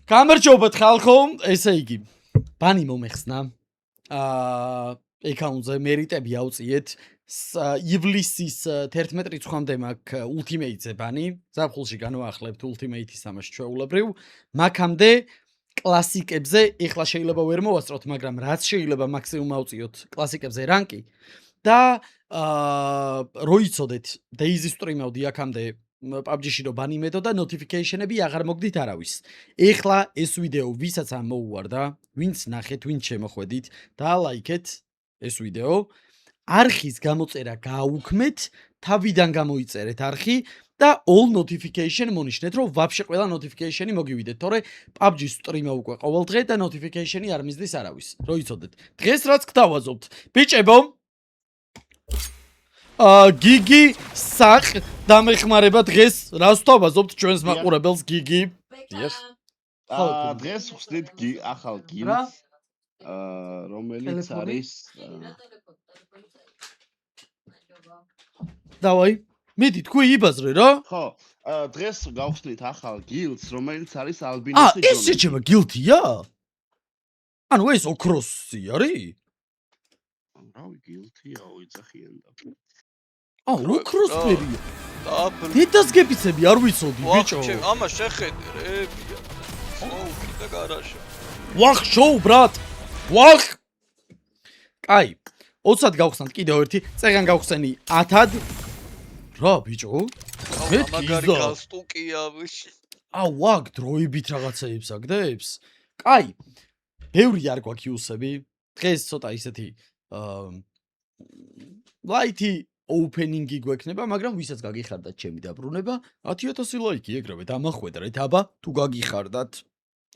გამარჯობათ ხალხო, ესე იგი, ბანი მომეხსნა. ეკაუნტზე მერიტები აუწიეთ. ივლისის 11 რიცხვამდე მაქვს ულტიმეიტზე ბანი. ზაფხულში განვაახლებთ ულტიმეიტის თამაში ჩვეულებრივ. მაქამდე კლასიკებზე, ეხლა შეიძლება ვერ მოვასწროთ, მაგრამ რაც შეიძლება მაქსიმუმ ავწიოთ კლასიკებზე რანკი და რო იცოდეთ, Daisy stream-ავდი აქამდე PUBG-ში რო ბანი მედო და notification-ები აღარ მოგდით არავის. ეხლა ეს ვიდეო ვისაც ამ მოუვარდა, ვინც ნახეთ, ვინც შემოხვედით, დაალაიქეთ ეს ვიდეო. არხის გამოწერა გააუქმეთ, თავიდან გამოიწერეთ არხი და all notification მონიშნეთ, რომ ვაფშე ყველა notification-ი მოგივიდეთ, თორე PUBG stream-ა უკვე ყოველ დღე და notification-ი არ მისდის არავის. რო იცოდეთ. დღეს რაც გთავაზობთ, ბიჭებო, გიგი სახ დამეხმარება დღეს რას ვთავაზობთ ჩვენს მაყურებელს გიგი? დიახ. დღეს ვხსნით ახალ გილდს, რომელიც არის დავაი, მიდი თქვი იბაზრე რა? ხო, დღეს გავხსნით ახალ გილდს, რომელიც არის ალბინოსი ჯონი. ეს შეჩება გილდია? ანუ ეს ოქროსი არის? რავი, გილდია, ოიძახიან და ოქროსფერია. დედას გეპიცები არ ვიცოდი, ბიჭო. ამას შეხედე, რებია. და გარაჟა. ვახ, შოუ, ბრატ. ვახ. კაი. 20-ად გავხსნათ კიდევ ერთი, წეგან გავხსენი 10-ად. რა, ბიჭო? მაგარი გალსტუკია, ვიში. ვაგ, დროებით რაღაცეებს აგდებს? კაი. ბევრი არ გვაქვს იუსები. დღეს ცოტა ისეთი ლაითი opening-ი გვექნება, მაგრამ ვისაც გაგიხარდათ ჩემი დაბრუნება, 10,000 ლაიქი ეგრევე დამახვედრეთ, აბა, თუ გაგიხარდათ.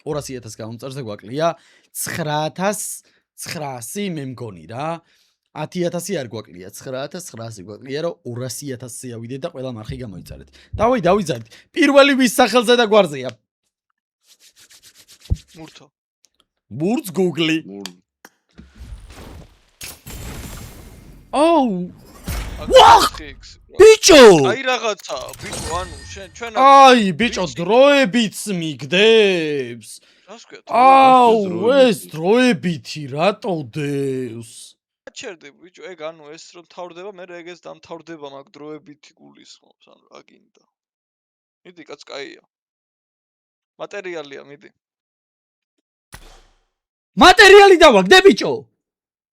200,000 გამომწერზე გვაკლია 9,900 მე მგონი რა. 10,000 არ გვაკლია, 9,900 გვაკლია, რომ 200,000-ზე ავიდეთ და ყველა მარხი გამოიწერეთ. დავიძარით. პირველი ვის სახელზე და გვარზეა? მურთო. მურც Google. ვახ! ბიჭო! აი რაღაცა, ბიჭო, ანუ ჩვენ აი, ბიჭო, დროებიც მიგდებს. რას ქვია? ეს დროებითი რატო დევს? ჩერდი, ბიჭო, ეგ ანუ ეს რომ თავდება, მე ეგეც დამთავრდება მაგ დროებითი გულისხმობს, ანუ რა გინდა. მიდი, კაც კაია. მატერიალია, მიდი. მატერიალი დავაგდე, ბიჭო.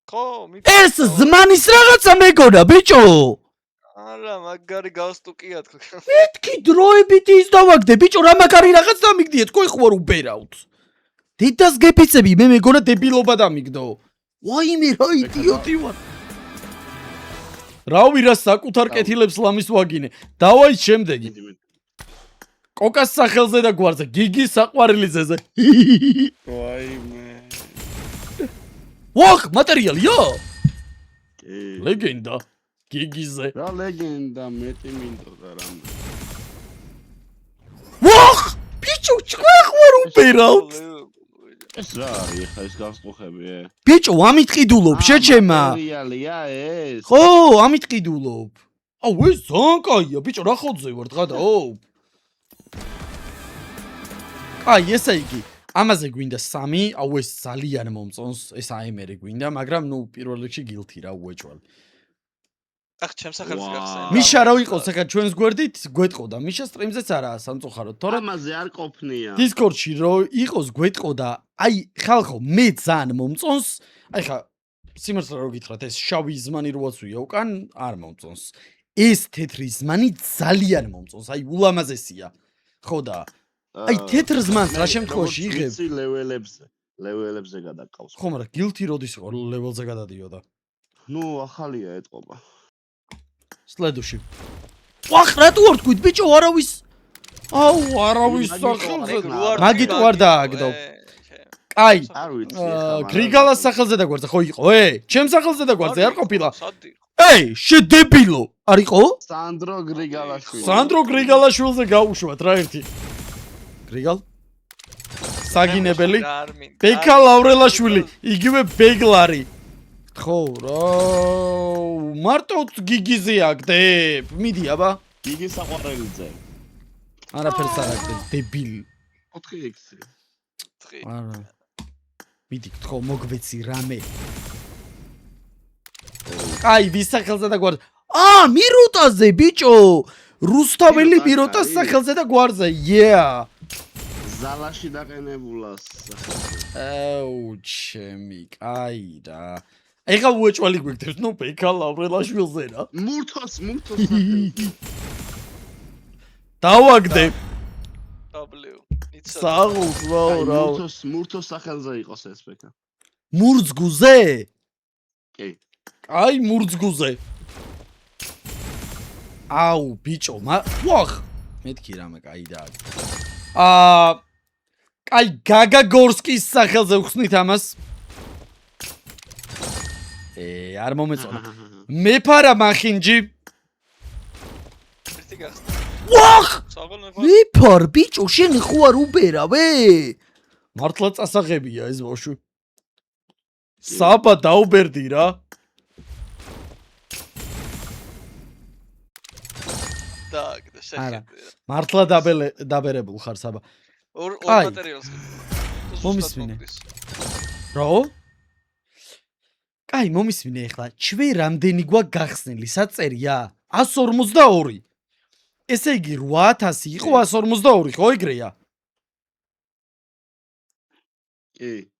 ხო, მიდი. ეს ზმანის რაღაცა მეგონა, ბიჭო. არა, მაგარი გალსტუკია თქო. მეთქი დროებითი ის დავაგდე, ბიჭო, რა მაგარი რაღაც დამიგდიეთ, თქვი ხო არ უბერავთ. დედას გეფიცები, მე მეგონა დებილობა დამიგდო. ვაიმე, რა იდიოტი ვარ. რავი, რა საკუთარ კეთილებს ლამის ვაგინე. დავაი შემდეგი. კოკას სახელზე და გვარზე, გიგის საყვარელიზეზე. ვაიმე. ვახ, მატერიალია? ლეგენდა. გიგიზე. რა ლეგენდა, მეტი მინდოდა რამე. ვახ! ბიჭო, თქვენ ხო არ უბერავთ? ეს რა არის ხა ეს გასწუხები? ბიჭო, ამით ყიდულობ, შეჩემა. მატერიალია ეს. ხო, ამით ყიდულობ. ეს ძალიან კაია, ბიჭო, რა ხოძე ვარ დღადაო? აი, ესე იგი, ამაზე გვინდა 3, ეს ძალიან მომწონს, ეს აემერი გვინდა, მაგრამ ნუ პირველ რიგში გილთი რა უეჭვალ. ახ, ჩემს სახელს გახსენე. მიშა რა ვიყოს ახლა ჩვენს გვერდით, გვეტყოდა. მიშა სტრიმზეც არაა სამწუხაროდ, თორე ამაზე არ ყოფნია. Discord-ში რო იყოს გვეტყოდა, აი, ხალხო, მე ძალიან მომწონს. აი ხა, სიმართლე რო გითხრათ, ეს შავი ზმანი როაც ვია უკან, არ მომწონს. ეს თეთრი ზმანი ძალიან მომწონს, აი, ულამაზესია. ხო და აი, თეთრ ზმანს რა შემთხვევაში იღებ? ვიცი ლეველებზე გადაკავს. ხო, მაგრამ გილთი როდის იყო ლეველზე გადადიოდა? ნუ ახალია ეტყობა. სლედუში. ვახ, რატო არ თქვით, ბიჭო, არავის არავის სახელზე. მაგით ვარ დააგდო. კაი. არ ვიცი. გრიგალას სახელზე და გვარზე ხო იყო? ჩემს სახელზე და გვარზე არ ყოფილა? შედებილო. არ იყო? სანდრო გრიგალაშვილი. სანდრო გრიგალაშვილზე გაუშვათ რა ერთი. გრიგალ? საგინებელი? ბეკა ლავრელაშვილი, იგივე ბეგლარი. ხო რა, მარტო გიგიზე აგდებ. მიდი აბა. გიგი საყვარელიძე. არაფერს არ აგდებ, დებილი. 4x. 4. არა. მიდი გთხოვ მოგვეცი რამე. კაი, ვის სახელზე და გვარზე? მირუტაზე ბიჭო! რუსთაველი მირუტას სახელზე და გვარზე. Yeah. ზალაში დაყენებულას. აუ, ჩემი, კაი რა. ეხლა უეჭველი გვიგდებს, ნუ ბექა ლავრელაშვილზე რა. მურთოს. დავაგდე. W. იცი. საღულს რა. მურთოს სახელზე იყოს ეს ბექა. მურძგუზე? კი. აი, მურძგუზე. აუ, ბიჭო, ვახ. მეთქი რამე, კაი და. კაი, გაგაგორსკის სახელზე ვხსნით ამას. არ მომეწონა. მეფარა მახინჯი. ერთი გახსნა. ვახ! საღოლ მეფარ, ბიჭო, შენ ხო არ უბერავე? მართლა წასაღებია ეს ბავშვი. საბა დაუბერდი რა. დააგდე შეხედე. მართლა დაბერებულ ხარ საბა. ორ აი. მატერიალს. მომისმინე. რა? კაი, მომისმინე ახლა. ჩვენ რამდენი გვაქვს გახსნილი? საწერია? 152. ესე იგი 8000 იყო 152, ხო ეგრეა? კი.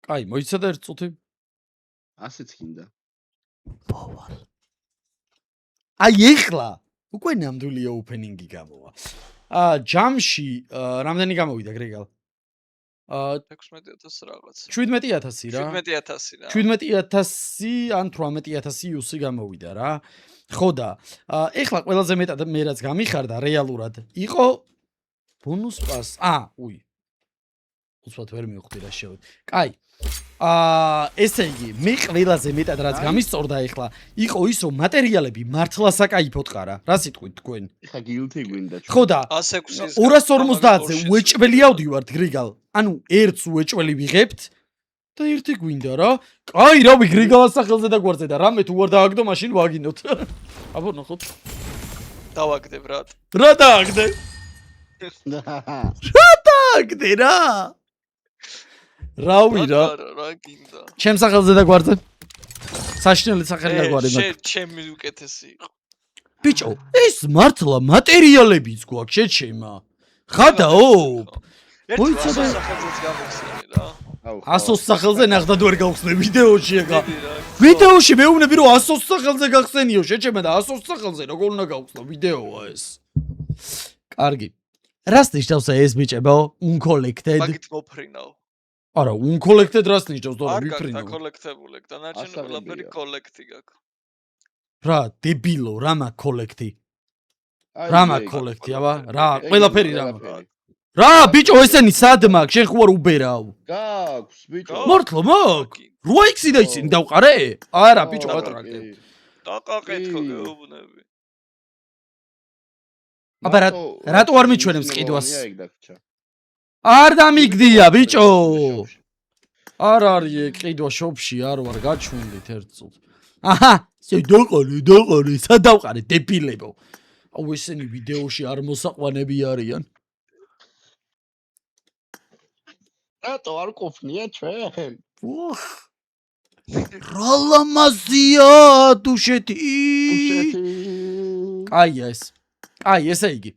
კაი, მოიცადა ერთ წუთი. ასეც გინდა. ბოვალ. აი ეხლა უკვე ნამდვილი ოპენინგი გამოვა. ჯამში რამდენი გამოვიდა გრეგალ? 16000 რაღაც. 17000 რა. 17000 რა. 17000 ან 18000 იუსი გამოვიდა რა. ხო და ეხლა ყველაზე მეტად მე რაც გამიხარდა რეალურად იყო ბონუს პას. უი. უცბად ვერ მივხვდი რა შევედი. კაი. ესე იგი, მე ყველაზე მეტად რაც გამისწორდა ეხლა, იყო ის რომ მატერიალები მართლა საკაიფოდ ყარა. რა სიტყვით თქვენ? ეხა გილთი გვინდა. ხო და 160-ის 250-ზე უეჭველი ავდივართ გრიგალ. ანუ ერთს უეჭველი ვიღებთ და ერთი გვინდა რა. კაი, რავი გრიგალას სახელზე და გვარზე და რამე თუ არ დააგდო, მაშინ ვაგინოთ. აბა ნახოთ. დავაგდე ბრატ. რა დააგდე? დააგდე რა. რავი რა. რა გინდა. ჩემ სახელზე და გვარზე. საშინელი სახელი და გვარი მაქვს. ჩემი უკეთესი იყო. ბიჭო, ეს მართლა მატერიალებიც გვაქვს შეჩემა. ხადაობ. ერთი სახელზეც გავხსენე რა. ასოს სახელზე ნახდად ვერ გავხსნე ვიდეოში ეგა. ვიდეოში მეუბნები რომ ასოს სახელზე გახსენიო შეჩემა და ასოს სახელზე როგორ უნდა გავხსნო ვიდეოა ეს. კარგი. რას ნიშნავს ეს ბიჭებო? Uncollected. მაგით მოფრინავ. არა, uncollected რას ნიშნავს და ვიფრინო? არ კოლექტებული, დანარჩენი ყველაფერი კოლექტი გაქვს. რა, დებილო, რა მაქვს კოლექტი? რა მაქვს კოლექტი, აბა? რა, ყველაფერი რა მაქვს? რა, ბიჭო, ესენი სად მაქვს? შენ ხო არ უბერავ? გაქვს, ბიჭო. მართლა მაქვს? 8x და ისინი დავყარე? არა, ბიჭო, ატრაკე. დაკაკეთო გეუბნები. აბა რატო არ მიჩვენებს ყიდვას? არ დამიგდია, ბიჭო. არ არის ყიდვა შოპში, არ ვარ გაჩვენდით ერთ წუთს. აჰა, დაყარე, სად დავყარე, დებილებო. აუ ესენი ვიდეოში არ მოსაყვანები არიან. რატო არ ყოფნია ჩვენ? ოხ. რა ლამაზია, დუშეთი. კაია ეს. აი, ესე იგი.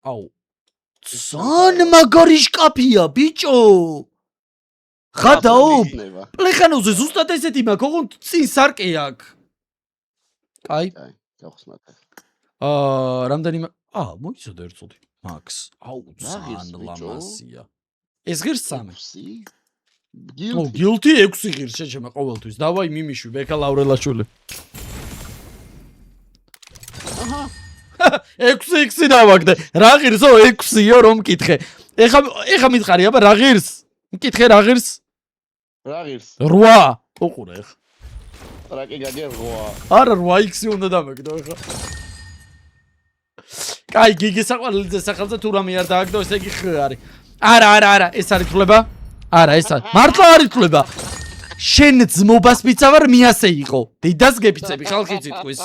აუ. სან მაგარი შკაფია, ბიჭო. ხადაო. პლეხანოზე ზუსტად ესეთი მაქვს, ოღონდ წინ სარკე აქვს. კაი. გავხსნათ. რამდენი მოიცოდა ერთ წუთი. მაქს. აუ, სან ლამაზია. ეს ღირს 3. გილთი 6 ღირს შეჩემა ყოველთვის. დავაი მიმიშვი, ბექა ლავრელაშვილი. აჰა. 6x დავაგდე. რა ღირსო 6-იო რომ მკითხე. ეხა მითხარი, აბა რა ღირს? მკითხე რა ღირს? რა ღირს? 8. ოყურე ეხა. ტრაკი გაგე 8. არა 8x უნდა დამეგდო ეხა. კაი, გიგის საყვარელზე სახელზე თუ რამე არ დააგდო, ესე იგი ხ არის. არა, ეს არის თვლება? არა, ეს არის. მართლა არის თვლება. შენ ძმობას მიცავარ მიასე იყო. დედას გეფიცები ხალხი წიტყვის.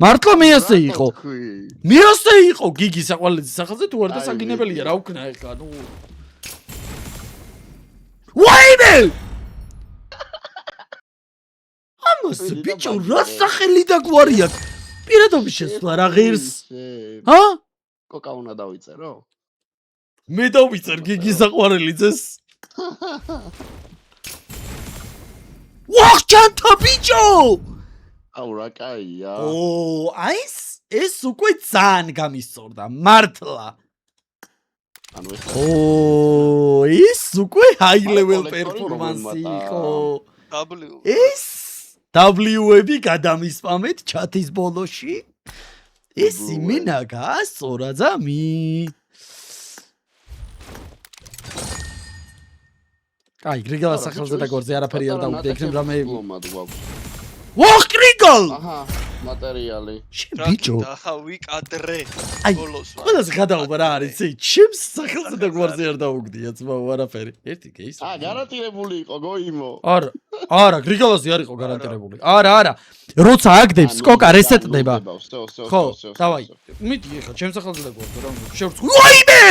მართლა მე ასე იყო. თქვი? მე ასე იყო გიგი საყვალეძის სახელზე თუ არ და აი, საგინებელია მეტია. რა ვქნა ეხლა ნუ. ვაიმე! ამას ვიდი და ბიჭო ბაგი რა რა. სახელი და გვარი აქვს? პირადობის შესვლა რა ღირს? ჰა? კოკა უნდა დავიწერო? მე დავიწერ გიგი საყვალეძეს. ვახჩანთა ბიჭო! აუ რა კაია. ო, აი ეს უკვე ძალიან გამისწორდა, მართლა. ანუ ეს ო, ის უკვე high level კოლექტორი performance მომემატა. იყო. W. ეს W-ები გადამისპამეთ ჩათის ბოლოში. ეს W-ები. იმენა გაასწორა ძამი. აი, გრიგალა სახელზე და გვერდზე არაფერი არ დავუდგე, იქნებ რამე. დიპლომატ გვაქვს. ვახ, გრიგალ! აჰა, მატერიალი. შენ ბიჭო, და ვიკადრე. აი, ბოლოს ვარ. ყველაზე გადაუბა რა არის, იცი? ჩემს სახელზე და გვერდზე არ დავუგდია, ძმაო, არაფერი. ერთი კეის. გარანტირებული იყო გოიმო. არა, გრიგალაზე არ იყო გარანტირებული. არა. როცა აგდებს კოკა რესეტდება. ხო, დავაი. მიდი ეხლა ჩემს სახელზე და გვერდზე რა შევწყვი. ვაიმე!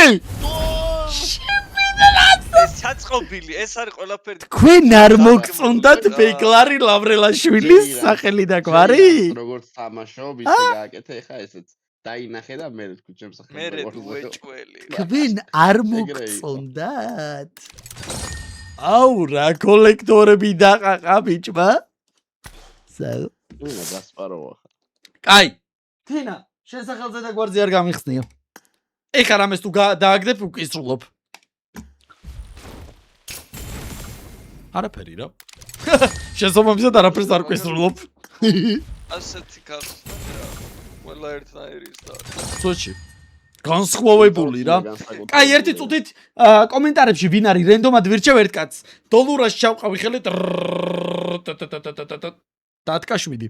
ეს ჩაწყობილი, ეს არის ყველაფერი. თქვენ არ მოგწონდათ ბეკლარი ლავრელაშვილის სახელი და გვარი? როგორც თამაშობ, ისე გააკეთე ხა ესეც. დაინახე და მე თქვი ჩემს სახელზე. მე ვეჭველი. თქვენ არ მოგწონდათ? აუ რა კოლექტორები დაყაყა ბიჭმა? საერთოდ უნდა გასპაროა. კაი. თინა, შენ სახელზე და გვარზე არ გამიხსნია. ეხლა რამეს თუ დააგდებ უკისრულობ. არაფერი რა. შესაბამისად არაფერს არ კვისრულობ. ასეთი გახსნა რა. ყველა ერთნაირის და სოჩი. განსხვავებული რა. კაი, ერთი წუთით კომენტარებში ვინ არის რენდომად ვირჩევ ერთ კაცს. დოლურას ჩავყავი ხელით. დათკაშვიდი.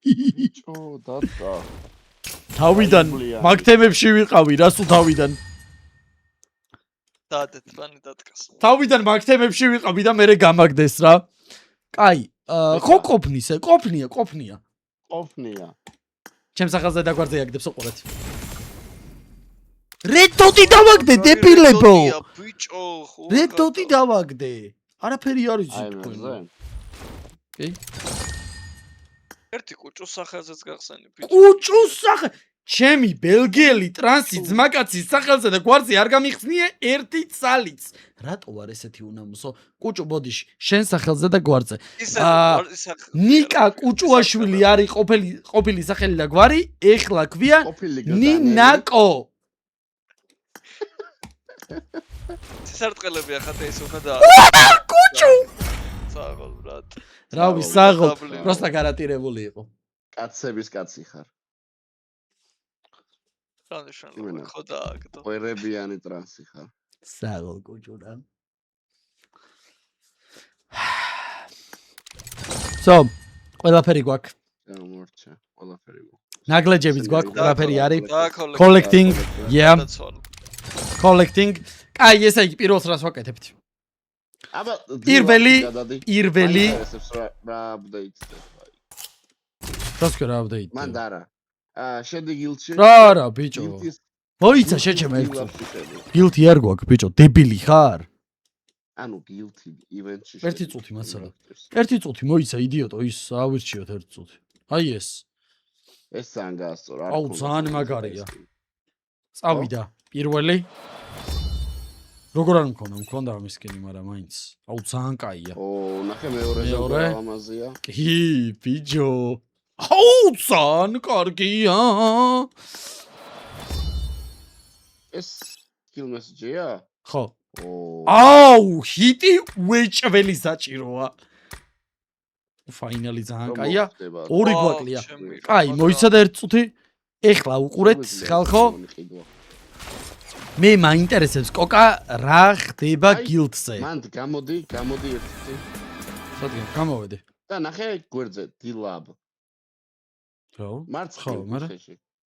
ბიჭო, დატა. თავიდან მაგ თემებში ვიყავი რა სულ თავიდან. დადეთ მანი დატკას. თავიდან მაგ თემებში ვიყავი და მე გამაგდეს რა. კაი, ხო ყოფნია. ყოფნია. ჩემს სახელზე დაგვარზე აგდებს უყურეთ. რედოტი დავაგდე დებილებო. ბიჭო, ხო. რედოტი დავაგდე. არაფერი არ იცი აი თქვენ. მე. კი? ერთი კუჭოს სახელზეც გახსენი ბიჭო. კუჭოს სახე ჩემი ბელგიელი ტრანსი ძმაკაცის სახელზე და გვარზე არ გამიხსნიე ერთი ცალიც. რატო არ ესეთი უნამოსო? კუჭო ბოდიში, შენ სახელზე და გვარზე. ნიკა კუჭუაშვილი არის ყოფილი სახელი და გვარი, ეხლა ქვია ნინაკო. სარტყელები ახლა ეს უნდა და კუჭუ! საღოლ ბრატ. რავი, საღოლ, პროსტა გარანტირებული იყო. კაცების კაცი ხარ. რანიშნული ხო დააგდო. ყვერებიანი ტრანსი ხარ. საღოლ კუჭუ რა. ყველაფერი გვაქვს. გამორჩა, ყველაფერი გვაქვს. ნაგლეჯებიც გვაქვს, ყველაფერი არის. დააკოლექტ. Collecting, yeah. Collecting. კაი, ესე იგი პირველს რას ვაკეთებთ? აბა პირველი რა აპდეიტს რასკო რა აპდეიტი? მანდარა. შედი გილდში. რა, ბიჭო. მოიცა შეჩემ ერთო. გილდი არ გვაქვს, ბიჭო, დებილი ხარ? ანუ გილდი ივენტში. ერთი წუთი მასალა. ერთი წუთი მოიცა იდიოტო, ის ავირჩიოთ ერთი წუთი. აი ეს. ეს ძალიან გაასწორა. აუ, ძალიან მაგარია. წავიდა პირველი. როგორ არ მქონდა ამის სკენი, მაგრამ მაინც. აუ, ძალიან კაია. ო, ნახე მეორეზე ამაზია. კი, ბიჭო. აუ, ძალიან კარგია. ეს kill message-ია? ხო. ო. აუ, ჰიტი უეჭველი საჭიროა. ფაინალი ძალიან კაია. ორი გვაკლია. კაი, მოიცა და ერთი წუთი. ეხლა უყურეთ ხალხო. მე მაინტერესებს კოკა რა ხდება გილდზე. მანდ გამოდი ერთი. სადგენ გამოვედი. და ნახე გვერდზე დილაბ. ხო? მარც ხო,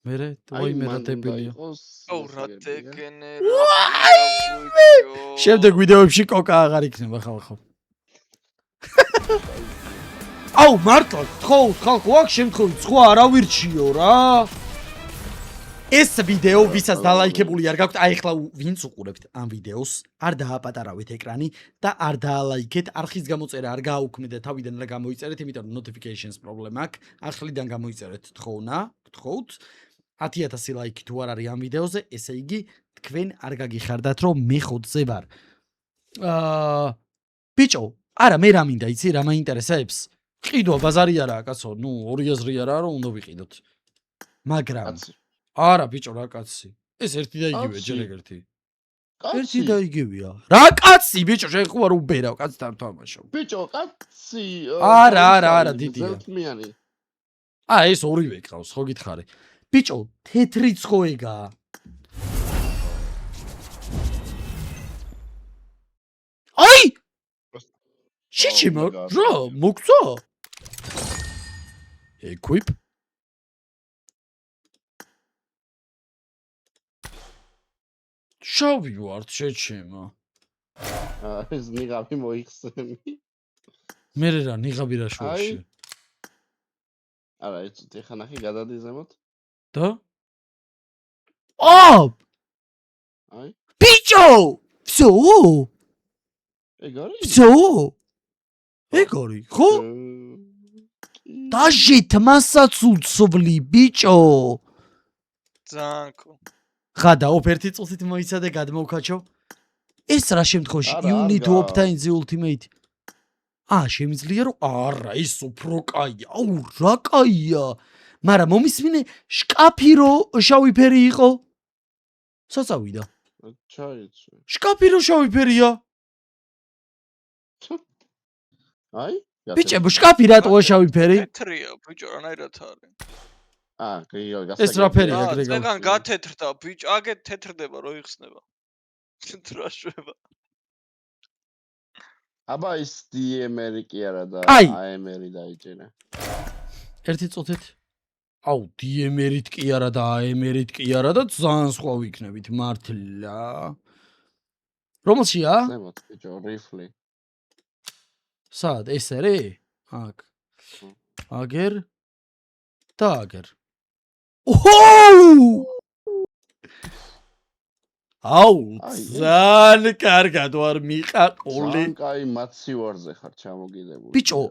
მერე ვაი მე რა დებილია. აუ რა დეგენერა. შემდეგ ვიდეოებში კოკა აღარ იქნება ხალხო. აუ მართლა გთხოვთ ხალხო აქ შემთხვევით სხვა არავირჩიო რა ეს ვიდეო ვისაც დალაიქებული არ გაქვთ აი ახლა ვინც უყურებთ ამ ვიდეოს არ დააპატარავეთ ეკრანი და არ დაალაიქეთ არხის გამოწერა არ გააუქმნეთ და თავიდან რა გამოიწერეთ იმიტომ რომ notifications პრობლემა აქვს ახლიდან გამოიწერეთ თხოვნა გთხოვთ 10000 ლაიქი თუ არ არის ამ ვიდეოზე ესე იგი თქვენ არ გაგიხარდათ რომ მე ხოთზე ვარ ბიჭო არა მე რა მინდა იცი რა მაინტერესებს ყიდვა ბაზარი არაა კაცო ნუ 2000 არაა რომ უნდა ვიყიდოთ მაგრამ არა ბიჭო რა კაცი ეს ერთი და იგივე ჯერ ეგერთი ერთი და იგივეა რა კაცი ბიჭო შენ ხო არ უბერავ კაცთან თამაშობ ბიჭო კაცი არა დიდია ზელთმიანი ეს ორივე ყავს ხო გითხარი ბიჭო თეთრიც ხო ეგაა აი შეჩიმა რა მოგწო equip შავი ვარ შეჩიმა ეს ნიღაბი მოიხსენი მე რა ნიღაბი რა შუაში არა ეს ეხა ნახე გადადი ზემოთ და აი ბიჭო всё ეგარი ხო დაჟით მასაც უცვლი ბიჭო ზანკო ხადა ოფერთი წუთით მოიცადე გადმოვქაჩო ეს რა შემთხვევაში unit of times ultimate შემიძლია რომ არა ის უფრო კაია აუ რა კაია მაგრამ მომისმინე შკაფი რო შავი ფერი იყო საწავიდა ჩაიცვი შკაფი რო შავი ფერია აი ბიჭებო შკაფი რატოა შავი ფერი თეთრია ბიჭო რანაირად არის ეს რა ფერია გრეგო წეგან გათეთრდა ბიჭო აგეთ თეთრდება რო იხსნება რა შვება აბა ის DMR კი არა და AMR დაიჭერა ერთი წუთით აუ DMR-ით კი არა და AMR-ით კი არა და ძალიან სხვა ვიქნებით მართლა რომელშია ზემოთ ბიჭო რიფლი სად ეს არის აქ აგერ და აგერ აუ ძალიან კარგად ვარ მიყაყული ძალიან კაი მაცივარზე ხარ ჩამოგიდებული ბიჭო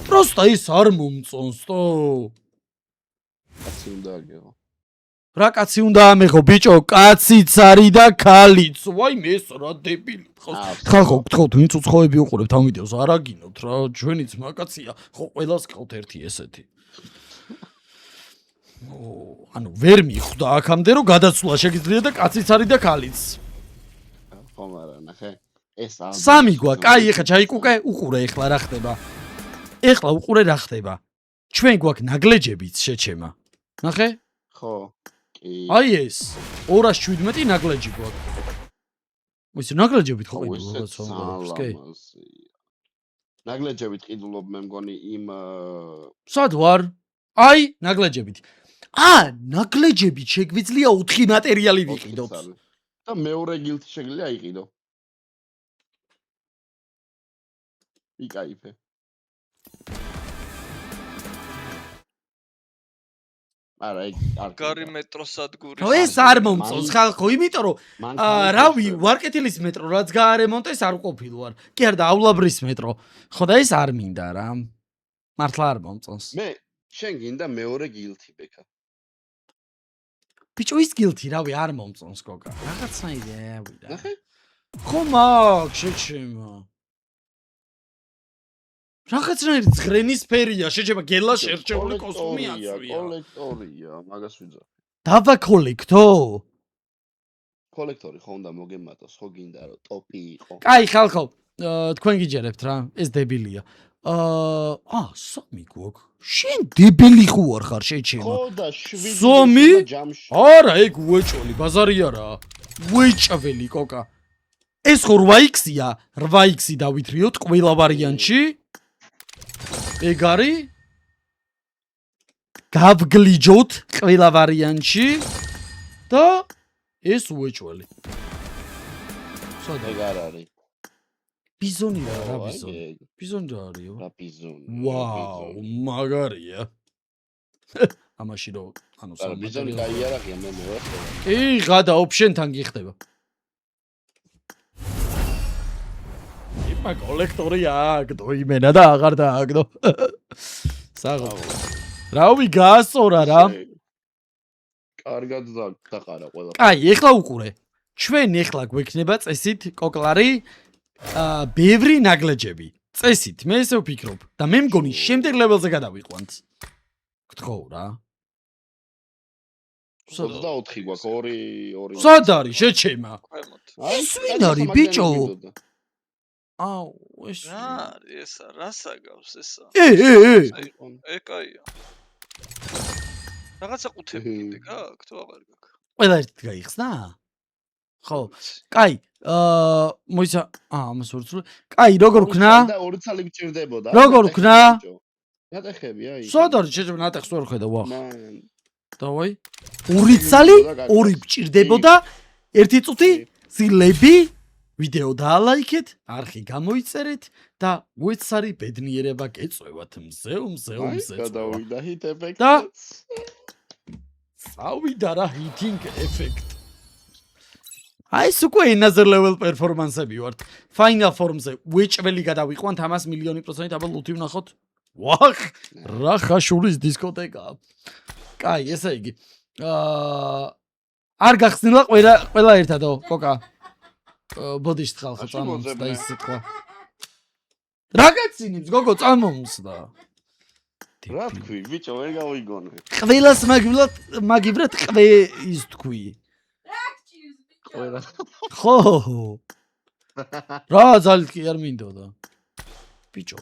პროსტა ის არ მომწონსტო კაცი უნდა აგეღო რა კაცი უნდა ამეღო ბიჭო კაციც არის და ქალიც ვაი მეს რა დებილი ხალხო გთხოვთ ვინც უცხოები უყურებთ ამ ვიდეოს არ აგინოთ რა ჩვენიც მაკაცია ხო ყველას ყავთ ერთი ესეთი ანუ ვერ მიხვდა აქამდე რომ გადაცვლა შეგიძლია და კაციც არის და ქალიც ხომ არა ნახე ეს სამი გვა კაი ეხა ჩაიკუკე უყურე ეხლა რა ხდება ეხლა უყურე რა ხდება ჩვენ გვაქვს ნაგლეჯებიც შეჩემა ნახე ხო კი აი ეს 217 ნაგლეჯი გვაქვს ის ნაგლეჯებით ხო ყიდულობ ნაგლეჯებით ყიდულობ მე მგონი იმ სად ვარ აი ნაგლეჯებით ნაგლეჯებით შეგვიძლია 4 მატერიალი ვიყიდოთ და მეორე გილთი შეგიძლია აიყიდო იკაიფე არა ეგ გარი მეტროსადგური ხო ეს არ მომწონს ხალხო იმიტომ რომ რავი ვარკეთილის მეტრო რაც გაარემონტეს არ ყოფილ ვარ კი არა დაავლაბრის მეტრო ხო და ეს არ მინდა რა მართლა არ მომწონს მე შენ გინდა მეორე გილთი ბექა ბიჭო ის გილთი რავი არ მომწონს გოგა რაღაცნაირი ავიდა ნახე ხო მაგ შეჩემა რაღაცნაირი ძღრენის ფერია შეჩემა გელა შერჩეული კოსტუმი აცვია კოლექტორია მაგას ვიძახი დავა კოლექტო კოლექტორი ხო უნდა მოგემატოს ხო გინდა რომ ტოპი იყო კაი ხალხო თქვენ გიჯერებთ რა ეს დებილია სამი გვაქვს შენ დებილი ხო არ ხარ შეჩემა ხო და 7 ზომი ჯამში არა ეგ უეჭველი ბაზარი არა უეჭველი კოკა ეს ხო 8x-ია 8x-ი დავითრიოთ ყველა ვარიანტში ეგ არის გავგლიჯოთ ყველა ვარიანტში და ეს უეჭველი ეგ არ არის ბიზონი რა ო, აი ბიზონი? ეგ. ბიზონი რა არისო? რა ბიზონი. ვაუ, მაგარია. ამაში რო ანუ არა, ბიზონი სამატერიალო. კაი არაღია, მე ვარ ხდება. კი, ღადა ოფშენთან გიხდება. იპა კოლექტორი აგდო იმენა და აღარ დააგდო. საღო. რავი გაასწორა რა. კარგად დაყარა ყველა. აი, ეხლა უყურე. ჩვენ ეხლა გვექნება წესით კოკლარი ბევრი ნაგლეჯები. წესით, მე ესე ვფიქრობ და მე მგონი შემდეგ ლეველზე გადავიყვანთ. გთხოვ რა. 24 გვაქვს 2 სად არის შეჩემა? ქვემოთ. ეს ვინ არის ბიჭო? აუ, ეს რა არის ესა? რას აგავს ესა? ეგ კაია. რაღაცა ყუთები კიდე გააქვთ თუ აღარ გაქვს? ყველა ერთით გაიხსნა? ხო. კაი, მოიცა, ამას ვერცული. კაი, როგორ ვქნა? და 2 ცალი გჭირდებოდა. როგორ ვქნა? ნატეხები, აი. სად არის შეჩემა ნატეხს ვერ ხედა ვახ. მან დავაი. 2 ცალი, 2 გჭირდებოდა. 1 წუთი ზილები ვიდეო დაალაიქეთ, არხი გამოიწერეთ და უეცარი ბედნიერება გეწევათ მზეო. გადავიდა hit effect. და წავიდა რა hitting effect. აი ეს უკვე another level performance-ები ვართ. Final Form-ზე უეჭველი გადავიყვანთ ამას 1,000,000% აბა ლუთი ვნახოთ. ვახ, რა ხაშურის დისკოტეკაა. კაი, ესე იგი. არ გახსნილა ყველა ერთადო, კოკა. ბოდიშთ ხალხო წამომსდა ის სიტყვა. რა გაცინებს, გოგო წამომსდა. რა თქვი, ბიჭო, ვერ გავიგონე. ყველას მაგივრად ყვე ის თქვი. ყველა. ხო. რა ძალით კი არ მინდოდა. ბიჭო.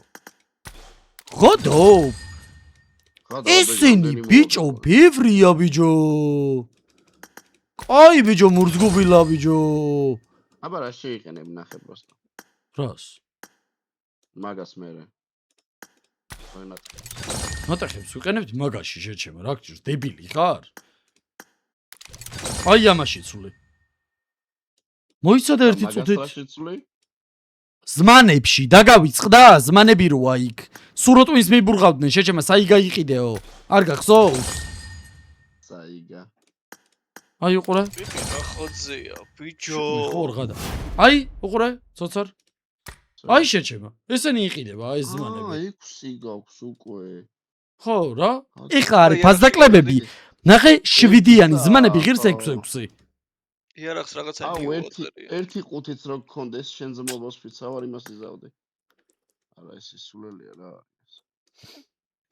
ხოდო. ისინი ბიჭო, ბევრია ბიჭო. აი ბიჭო, მურძგუბილა ბიჭო. აბა რა შეიყენებ ნახე პროსტა. რას? მაგას მერე. ვენათ. ნატეხებს ვიყენებთ მაგაში შეჩემა, რა გჭირს, დებილი ხარ? აი ამაში ცული. მოიცადე 1 წუთით. ზმანებში დაგავიწყდა, ზმანები როა იქ. სუროტვინს მიბურღავდნენ, შეჩემა საიგა იყიდეო. არ გახსოვს? საიგა. აი უყურე. ბიჭო, რა ხოძეა, ბიჭო. ხო ღადა. აი, უყურე, ცოცარ. აი შეჩემა. ესენი იყიდება, აი ზმანები. 6 გაქვს უკვე. ხო რა? ეხლა არის ფაზდაკლებები. ნახე 7-იანი ზმანები ღირს 6-6. იარაღს რაღაცა აუ ერთი ყუთიც რო გქონდეს შენზე მობოს ფიცავარ იმას იზავდე. არა ეს სულელია რა არის.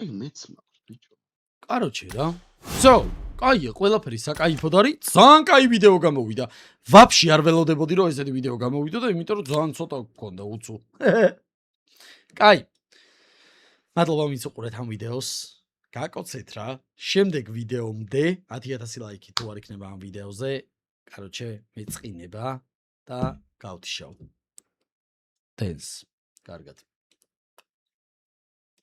აი მეც მაქვს ბიჭო. კაროჩე რა. всё, კაია, ყველაფერი საკაიფოდ არის. ძალიან კაი ვიდეო გამოვიდა. ვაფშე არ ველოდებოდი რომ ესეთი ვიდეო გამოვიდო და იმიტომ რომ ძალიან ცოტა გქონდა უცუ. კაი. მადლობა ვინც უყურეთ ამ ვიდეოს. გაკოცეთ რა. შემდეგ ვიდეომდე 10,000 ლაიქი თუ არ იქნება ამ ვიდეოზე. კაროჩე, მეწყინება და გავთიშავ. დენს. კარგად.